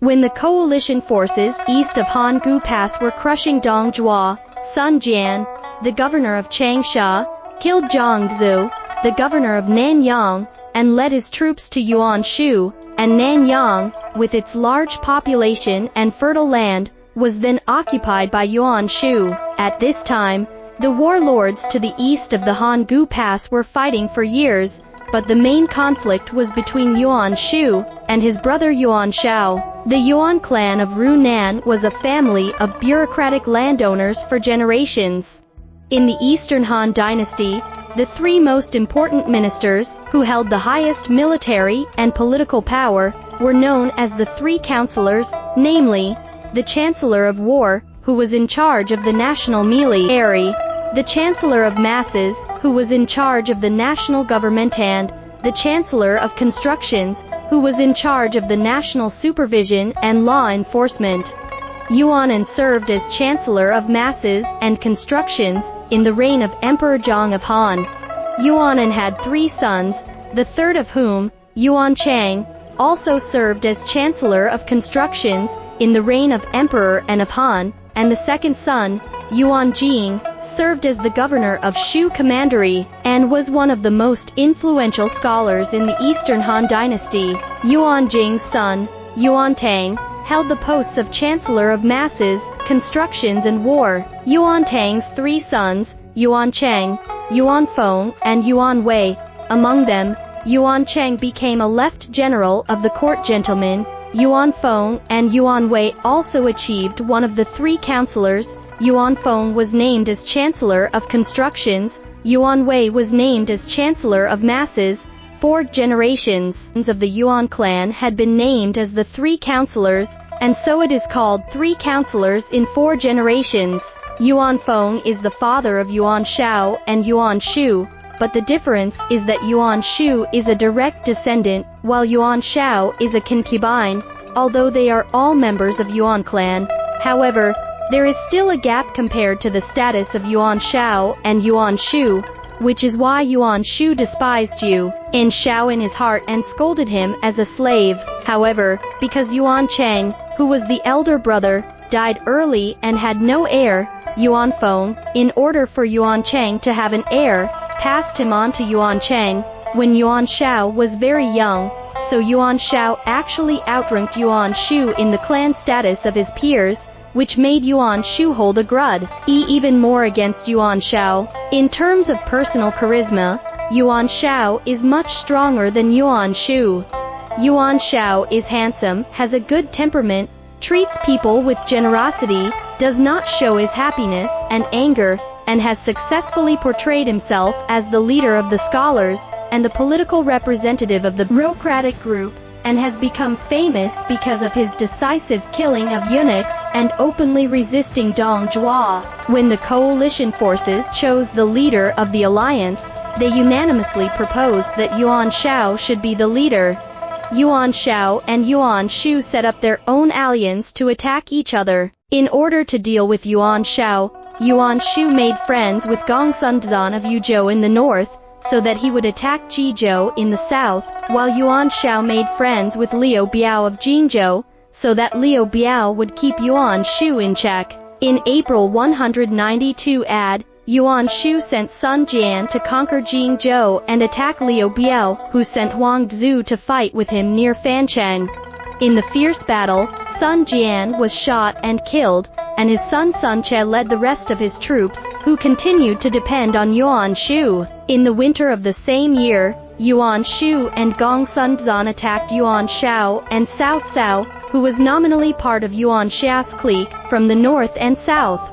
When the coalition forces east of Hangu Pass were crushing Dong Zhuo, Sun Jian, the governor of Changsha, killed Zhang Zhu, the governor of Nanyang, and led his troops to Yuanshu, and Nanyang, with its large population and fertile land, was then occupied by Yuanshu. At this time, the warlords to the east of the Hangu Pass were fighting for years, but the main conflict was between Yuanshu and his brother Yuan Shao. The Yuan clan of Runan was a family of bureaucratic landowners for generations. In the Eastern Han Dynasty, the three most important ministers, who held the highest military and political power, were known as the three counselors, namely, the Chancellor of War, who was in charge of the national military, the Chancellor of Masses, who was in charge of the national government, and the Chancellor of Constructions, who was in charge of the national supervision and law enforcement. Yuanan served as Chancellor of Masses and Constructions in the reign of Emperor Zhang of Han. Yuanan had three sons, the third of whom, Yuan Chang, also served as Chancellor of Constructions in the reign of Emperor An of Han, and the second son, Yuan Jing, served as the governor of Shu Commandery, and was one of the most influential scholars in the Eastern Han Dynasty. Yuan Jing's son, Yuan Tang, held the posts of Chancellor of Masses, Constructions and War. Yuan Tang's three sons, Yuan Cheng, Yuan Feng, and Yuan Wei. Among them, Yuan Cheng became a left general of the court gentlemen. Yuan Feng and Yuan Wei also achieved one of the three counselors. Yuan Feng was named as Chancellor of Constructions, Yuan Wei was named as Chancellor of Masses. 4 generations of the Yuan clan had been named as the three counselors, and so it is called three counselors in 4 generations. Yuan Feng is the father of Yuan Shao and Yuan Shu, but the difference is that Yuan Shu is a direct descendant, while Yuan Shao is a concubine, although they are all members of Yuan clan. However, there is still a gap compared to the status of Yuan Shao and Yuan Shu, which is why Yuan Shu despised Yuan Shao in his heart and scolded him as a slave. However, because Yuan Cheng, who was the elder brother, died early and had no heir, Yuan Feng, in order for Yuan Cheng to have an heir, passed him on to Yuan Cheng when Yuan Shao was very young, so Yuan Shao actually outranked Yuan Shu in the clan status of his peers, which made Yuan Shu hold a grudge even more against Yuan Shao. In terms of personal charisma, Yuan Shao is much stronger than Yuan Shu. Yuan Shao is handsome, has a good temperament, treats people with generosity, does not show his happiness and anger, and has successfully portrayed himself as the leader of the scholars and the political representative of the bureaucratic group, and has become famous because of his decisive killing of eunuchs and openly resisting Dong Zhuo. When the coalition forces chose the leader of the alliance, they unanimously proposed that Yuan Shao should be the leader. Yuan Shao and Yuan Shu set up their own alliance to attack each other. In order to deal with Yuan Shao, Yuan Shu made friends with Gongsun Zan of Yuzhou in the north, so that he would attack Jizhou in the south, while Yuan Shao made friends with Liu Biao of Jingzhou, so that Liu Biao would keep Yuan Shu in check. In April 192 AD, Yuan Shu sent Sun Jian to conquer Jingzhou and attack Liu Biao, who sent Huang Zhu to fight with him near Fancheng. In the fierce battle, Sun Jian was shot and killed, and his son Sun Che led the rest of his troops, who continued to depend on Yuan Shu. In the winter of the same year, Yuan Shu and Gongsun Zan attacked Yuan Shao and Cao Cao, who was nominally part of Yuan Xiao's clique, from the north and south.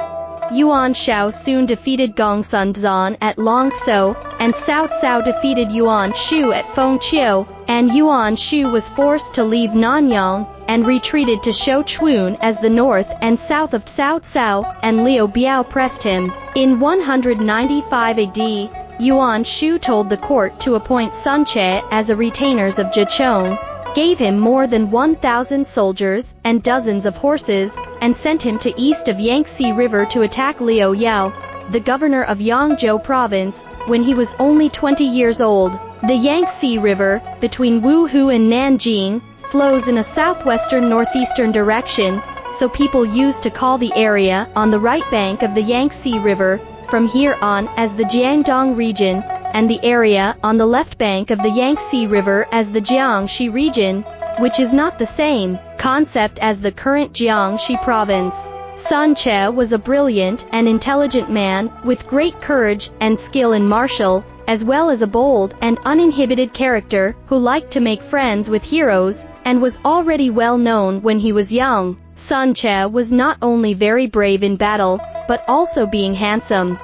Yuan Shao soon defeated Gongsun Zan at Longzhou, and Cao Cao defeated Yuan Shu at Fengqiu, and Yuan Shu was forced to leave Nanyang, and retreated to Shouchun as the north and south of Cao Cao, and Liu Biao pressed him. In 195 AD, Yuan Shu told the court to appoint Sun Che as a retainers of Zhichong, gave him more than 1,000 soldiers and dozens of horses, and sent him to east of Yangtze River to attack Liu Yao, the governor of Yangzhou province, when he was only 20 years old. The Yangtze River, between Wuhu and Nanjing, flows in a southwestern-northeastern direction, so people used to call the area on the right bank of the Yangtze River from here on as the Jiangdong region, and the area on the left bank of the Yangtze River as the Jiangxi region, which is not the same concept as the current Jiangxi province. Sun Ce was a brilliant and intelligent man with great courage and skill in martial, as well as a bold and uninhibited character who liked to make friends with heroes, and was already well known when he was young. Sun Ce was not only very brave in battle, but also being handsome.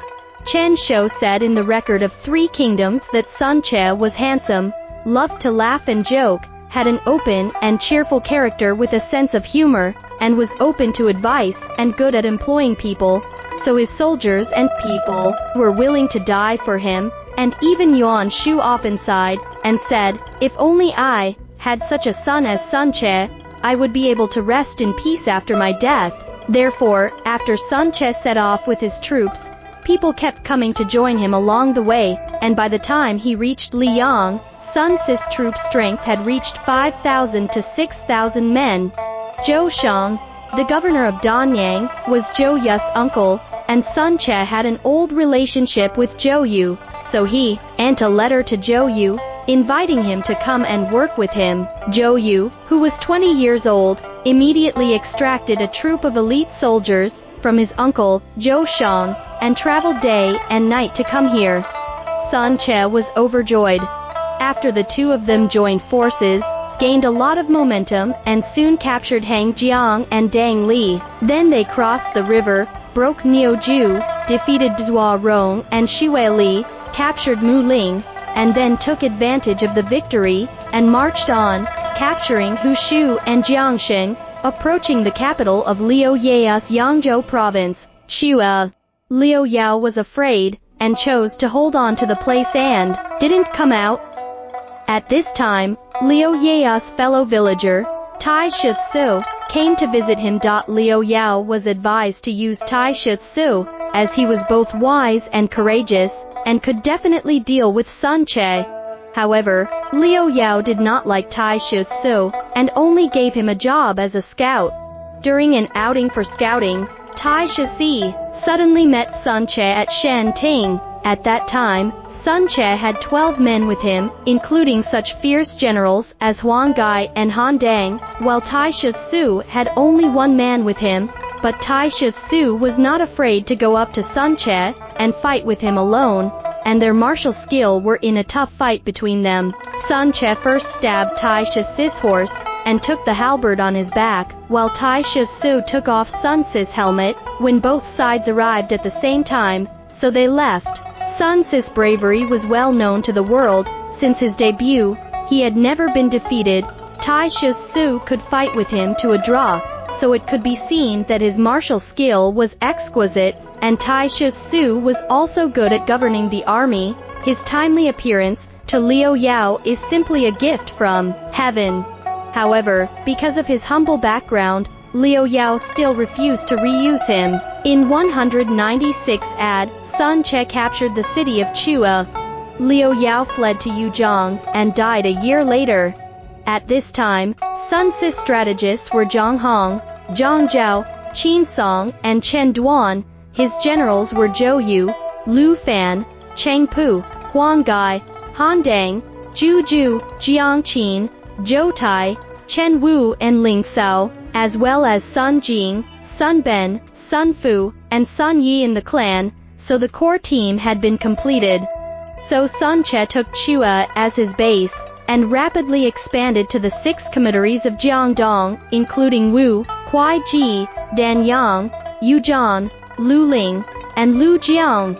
Chen Shou said in the Record of Three Kingdoms that Sun Ce was handsome, loved to laugh and joke, had an open and cheerful character with a sense of humor, and was open to advice and good at employing people, so his soldiers and people were willing to die for him, and even Yuan Shu often sighed, and said, "If only I had such a son as Sun Ce, I would be able to rest in peace after my death." Therefore, after Sun Ce set off with his troops, people kept coming to join him along the way, and by the time he reached Liang, Sun Ce's troop strength had reached 5,000 to 6,000 men. Zhou Shang, the governor of Danyang, was Zhou Yu's uncle, and Sun Ce had an old relationship with Zhou Yu, so he sent a letter to Zhou Yu, inviting him to come and work with him. Zhou Yu, who was 20 years old, immediately extracted a troop of elite soldiers from his uncle, Zhou Shang, and traveled day and night to come here. Sun Ce was overjoyed. After the two of them joined forces, gained a lot of momentum, and soon captured Hangjiang and Dang Li. Then they crossed the river, broke Niuju, defeated Zhua Rong and Xue Li, captured Muling, and then took advantage of the victory, and marched on, capturing Hushu and Jiangsheng, approaching the capital of Liu Yao's Yangzhou province, Chua. Liu Yao was afraid, and chose to hold on to the place and didn't come out. At this time, Liu Yao's fellow villager, Tai Shitsu, came to visit him. Liu Yao was advised to use Tai Shitsu, as he was both wise and courageous, and could definitely deal with Sun Ce. However, Liu Yao did not like Tai Shitsu, and only gave him a job as a scout. During an outing for scouting, Tai Shisi suddenly met Sun Ce at Shanting. At that time, Sun Ce had 12 men with him, including such fierce generals as Huang Gai and Han Dang, while Tai Shitsu had only one man with him, but Tai Shitsu was not afraid to go up to Sun Ce and fight with him alone, and their martial skill were in a tough fight between them. Sun Ce first stabbed Tai Shisi's horse, and took the halberd on his back, while Tai Shitsu took off Sun Ce's helmet, when both sides arrived at the same time, so they left. Sun Ce's bravery was well known to the world. Since his debut, he had never been defeated. Tai Shitsu could fight with him to a draw, so it could be seen that his martial skill was exquisite, and Tai Shitsu was also good at governing the army. His timely appearance to Liu Yao is simply a gift from heaven. However, because of his humble background, Liu Yao still refused to reuse him. In 196 AD, Sun Ce captured the city of Chua. Liu Yao fled to Yuzhong, and died a year later. At this time, Sun Ce's strategists were Zhang Hong, Zhang Zhao, Qin Song, and Chen Duan. His generals were Zhou Yu, Lu Fan, Cheng Pu, Huang Gai, Han Dang, Zhu Ju, Jiang Qin, Zhou Tai, Chen Wu and Ling Cao, as well as Sun Jing, Sun Ben, Sun Fu, and Sun Yi in the clan, so the core team had been completed. So Sun Ce took Chua as his base, and rapidly expanded to the 6 commitaries of Jiangdong, including Wu, Kuai Ji, Danyang, Yuzhong, Luling, and Lujiang.